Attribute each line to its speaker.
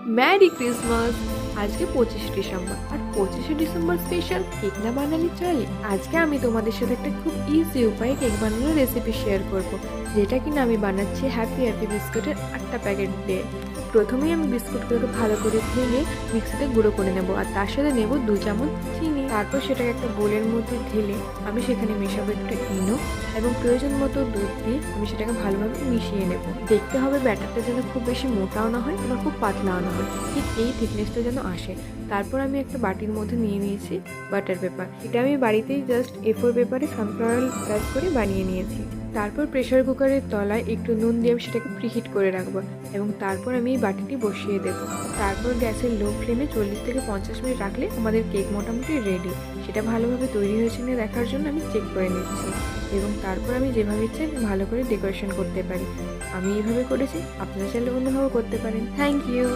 Speaker 1: Merry Christmas. আজকে 25 December, আর 25 December special cake না বানালে চলে? আজকে আমি তোমাদের সাথে একটা খুব ইজি উপায়ে কেক বানানোর রেসিপি শেয়ার করব, যেটা কিনা আমি বানাচ্ছি হ্যাপি হ্যাপি বিস্কুটের 8টা প্যাকেট দিয়ে। প্রথমেই আমি বিস্কুটগুলোকে ভালো করে ভেঙে মিক্সিতে গুঁড়ো করে নেব, আর তার সাথে নেব 2 চামচ চিনি। তারপর সেটাকে একটা বোলের মধ্যে ঢেলে আমি সেখানে মেশাবো একটু ইনো এবং প্রয়োজন মতো দুধ দিয়ে আমি সেটাকে ভালোভাবে মিশিয়ে নেব। দেখতে হবে ব্যাটারটা যেন খুব বেশি মোটাও না হয় আবার খুব পাতলাও না হয়, ঠিক এই থিকনেসটা যেন আসে। তারপর আমি একটা বাটির মধ্যে নিয়ে নিয়েছি বাটার পেপার। এটা আমি বাড়িতেই জাস্ট A4 পেপারে সানফ্লাওয়ার অয়েল কাজ করে বানিয়ে নিয়েছি। তারপর প্রেসার কুকারের তলায় একটু নুন দিয়ে আমি সেটাকে প্রিহিট করে রাখবো এবং তারপর আমি এই বাটিটি বসিয়ে দেব। তারপর গ্যাসের লো ফ্লেমে 40 থেকে 50 মিনিট রাখলে আমাদের কেক মোটামুটি রেডি। সেটা ভালোভাবে তৈরি হয়েছে কিনা দেখার জন্য আমি চেক করে নিচ্ছি এবং তারপর আমি যেভাবে ইচ্ছে আমি ভালো করে ডেকোরেশন করতে পারি। আমি এইভাবে করেছি, আপনারা চাইলে অন্যভাবে করতে পারেন। Thank you.